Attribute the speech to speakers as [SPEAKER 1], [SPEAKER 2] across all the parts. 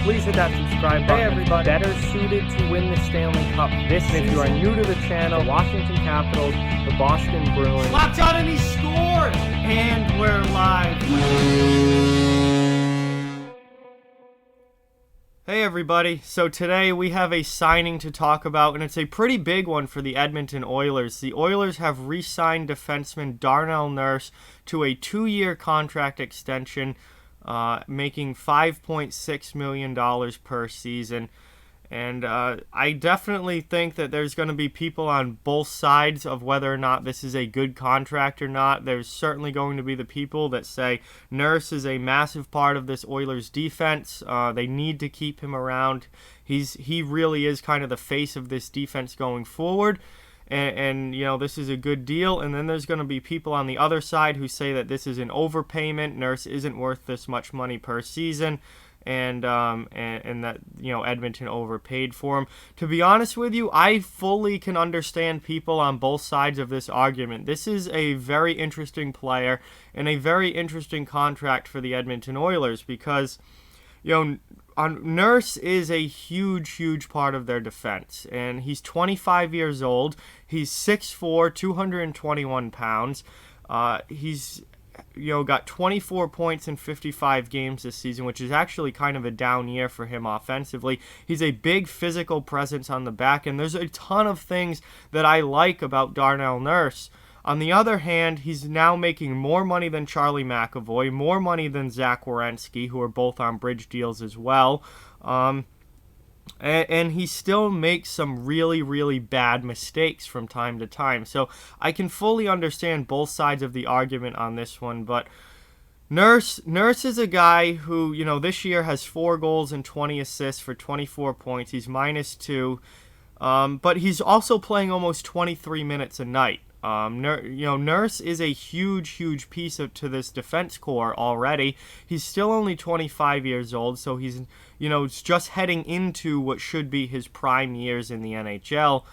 [SPEAKER 1] please hit that subscribe button.
[SPEAKER 2] Hey everybody.
[SPEAKER 1] Better suited to win the Stanley Cup this season. If you are new to the channel, Washington Capitals, the Boston Bruins.
[SPEAKER 2] Locked on and he scored! And we're live. Hey everybody, so today we have a signing to talk about, and it's a pretty big one for the Edmonton Oilers. The Oilers have re-signed defenseman Darnell Nurse to a 2-year contract extension, making $5.6 million per season. And I definitely think that there's going to be people on both sides of whether or not this is a good contract or not. There's certainly going to be the people that say Nurse is a massive part of this Oilers defense. They need to keep him around. He really is kind of the face of this defense going forward. And you know, this is a good deal. And then there's going to be people on the other side who say that this is an overpayment. Nurse isn't worth this much money per season. And that, you know, Edmonton overpaid for him. To be honest with you, I fully can understand people on both sides of this argument. This is a very interesting player and a very interesting contract for the Edmonton Oilers because, you know, Nurse is a huge part of their defense. And he's 25 years old. He's 6'4", 221 pounds. He's got 24 points in 55 games this season, which is actually kind of a down year for him offensively. He's a big physical presence on the back, and there's a ton of things that I like about Darnell Nurse. On the other hand, he's now making more money than Charlie McAvoy, more money than Zach Werenski, who are both on bridge deals as well. And he still makes some really bad mistakes from time to time. So I can fully understand both sides of the argument on this one. But Nurse is a guy who, you know, this year has 4 goals and 20 assists for 24 points. He's -2. But he's also playing almost 23 minutes a night. Nurse is a huge piece to this defense core already. He's still only 25 years old, so he's, you know, just heading into what should be his prime years in the NHL.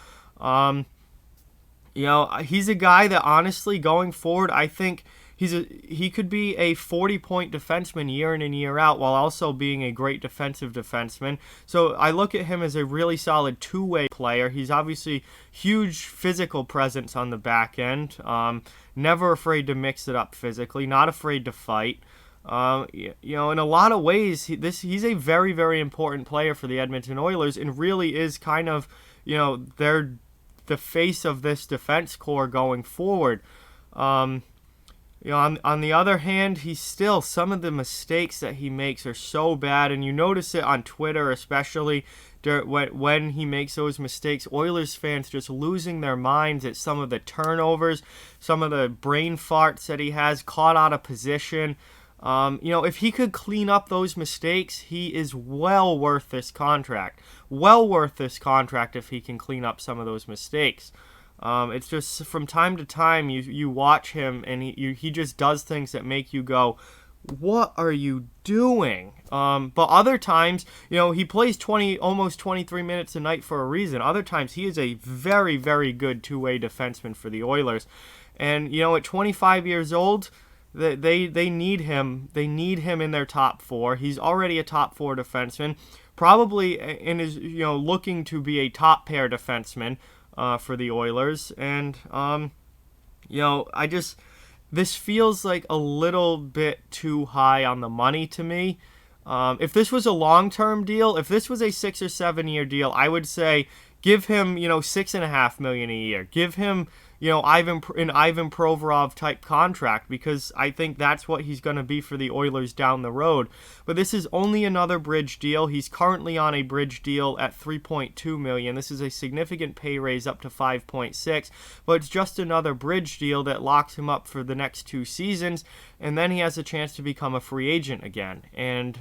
[SPEAKER 2] He's a guy that honestly, going forward, I think he could be a 40-point defenseman year in and year out while also being a great defensive defenseman. So I look at him as a really solid two-way player. He's obviously huge physical presence on the back end. Never afraid to mix it up physically. Not afraid to fight. In a lot of ways, he's a very important player for the Edmonton Oilers and really is kind of, you know, they're the face of this defense core going forward. On the other hand, he's still, some of the mistakes that he makes are so bad, and you notice it on Twitter especially when he makes those mistakes. Oilers fans just losing their minds at some of the turnovers, some of the brain farts that he has, caught out of position. If he could clean up those mistakes, he is well worth this contract. Well worth this contract if he can clean up some of those mistakes. It's just from time to time you watch him and he just does things that make you go, what are you doing? But other times, you know, he plays almost 23 minutes a night for a reason. Other times he is a very good two-way defenseman for the Oilers. And, you know, at 25 years old, they need him. They need him in their top 4. He's already a top 4 defenseman, probably is looking to be a top pair defenseman for the Oilers. And this feels like a little bit too high on the money to me. If this was a long-term deal, if this was a 6 or 7 year deal, I would say give him, $6.5 million a year. Give him, Ivan Provorov type contract, because I think that's what he's going to be for the Oilers down the road. But this is only another bridge deal. He's currently on a bridge deal at $3.2 million. This is a significant pay raise up to $5.6, but it's just another bridge deal that locks him up for the next 2 seasons, and then he has a chance to become a free agent again. And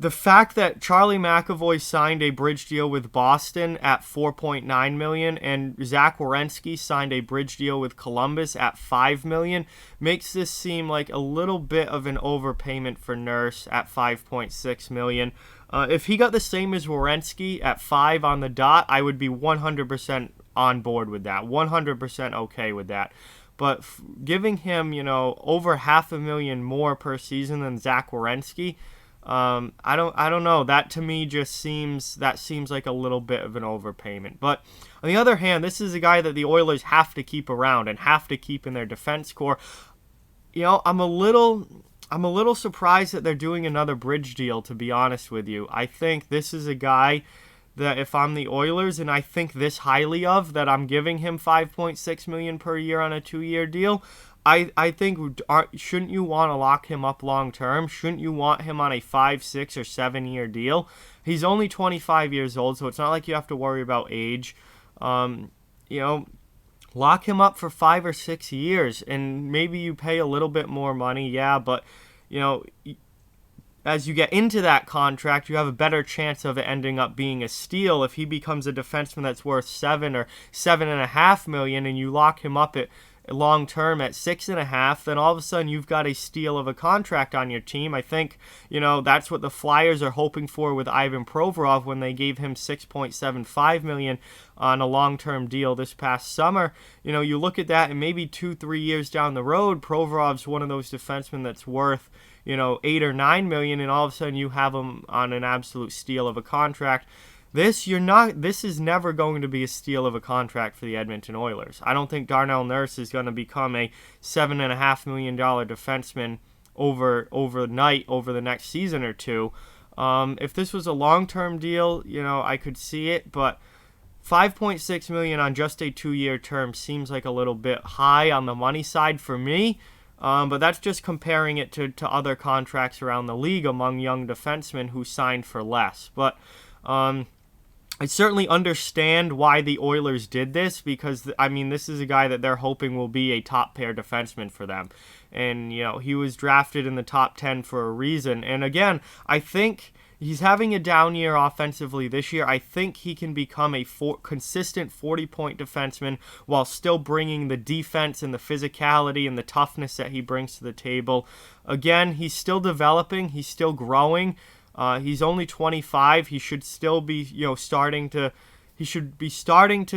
[SPEAKER 2] the fact that Charlie McAvoy signed a bridge deal with Boston at $4.9 million and Zach Werenski signed a bridge deal with Columbus at $5 million makes this seem like a little bit of an overpayment for Nurse at $5.6 million. If he got the same as Werenski at $5 on the dot, I would be 100% on board with that, 100% okay with that. but giving him, over $500,000 more per season than Zach Werenski, I don't know. That to me just seems like a little bit of an overpayment. But on the other hand, this is a guy that the Oilers have to keep around and have to keep in their defense core. I'm a little surprised that they're doing another bridge deal, to be honest with you. I think this is a guy that if I'm the Oilers and I think this highly of, that I'm giving him $5.6 million per year on a 2-year deal, I think shouldn't you want to lock him up long term? Shouldn't you want him on a 5, 6, or 7-year deal? He's only 25 years old, so it's not like you have to worry about age. Lock him up for 5 or 6 years, and maybe you pay a little bit more money, yeah, but as you get into that contract, you have a better chance of it ending up being a steal if he becomes a defenseman that's worth $7 or $7.5 million, and you lock him up at long term at $6.5, then all of a sudden you've got a steal of a contract on your team. I think that's what the Flyers are hoping for with Ivan Provorov when they gave him $6.75 million on a long-term deal this past summer. You look at that, and maybe 2-3 years down the road, Provorov's one of those defensemen that's worth $8 or $9 million, and all of a sudden you have him on an absolute steal of a contract. This is never going to be a steal of a contract for the Edmonton Oilers. I don't think Darnell Nurse is going to become a $7.5 million defenseman overnight over the next season or two. If this was a long-term deal, I could see it, but $5.6 million on just a 2-year term seems like a little bit high on the money side for me. But that's just comparing it to other contracts around the league among young defensemen who signed for less. But I certainly understand why the Oilers did this, because, this is a guy that they're hoping will be a top pair defenseman for them. And, he was drafted in the top 10 for a reason. And again, I think he's having a down year offensively this year. I think he can become a consistent 40-point defenseman while still bringing the defense and the physicality and the toughness that he brings to the table. Again, he's still developing. He's still growing. He's only 25. He should still be, starting to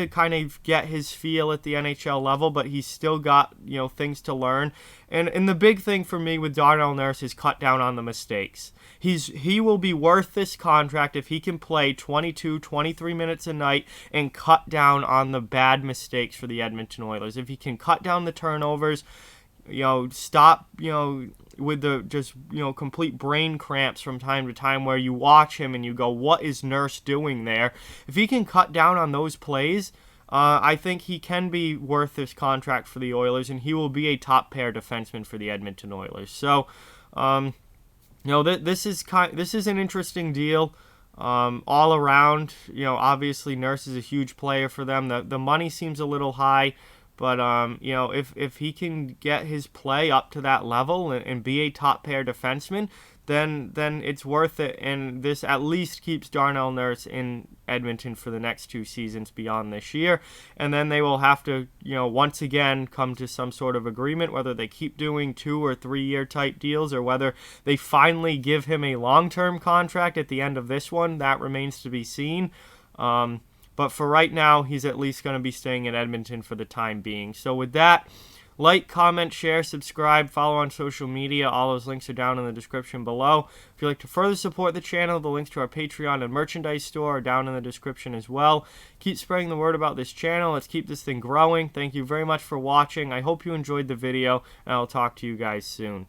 [SPEAKER 2] kind of get his feel at the NHL level, but he's still got, things to learn. And the big thing for me with Darnell Nurse is cut down on the mistakes. He will be worth this contract if he can play 22, 23 minutes a night and cut down on the bad mistakes for the Edmonton Oilers. If he can cut down the turnovers, stop, with the complete brain cramps from time to time where you watch him and you go, what is Nurse doing there? If he can cut down on those plays, I think he can be worth this contract for the Oilers, and he will be a top pair defenseman for the Edmonton Oilers. So, this is an interesting deal. All around, obviously Nurse is a huge player for them. The money seems a little high. But, if he can get his play up to that level and be a top pair defenseman, then it's worth it. And this at least keeps Darnell Nurse in Edmonton for the next 2 seasons beyond this year. And then they will have to, once again come to some sort of agreement, whether they keep doing 2 or 3 year type deals or whether they finally give him a long-term contract at the end of this one. That remains to be seen. But for right now, he's at least going to be staying in Edmonton for the time being. So with that, like, comment, share, subscribe, follow on social media. All those links are down in the description below. If you'd like to further support the channel, the links to our Patreon and merchandise store are down in the description as well. Keep spreading the word about this channel. Let's keep this thing growing. Thank you very much for watching. I hope you enjoyed the video, and I'll talk to you guys soon.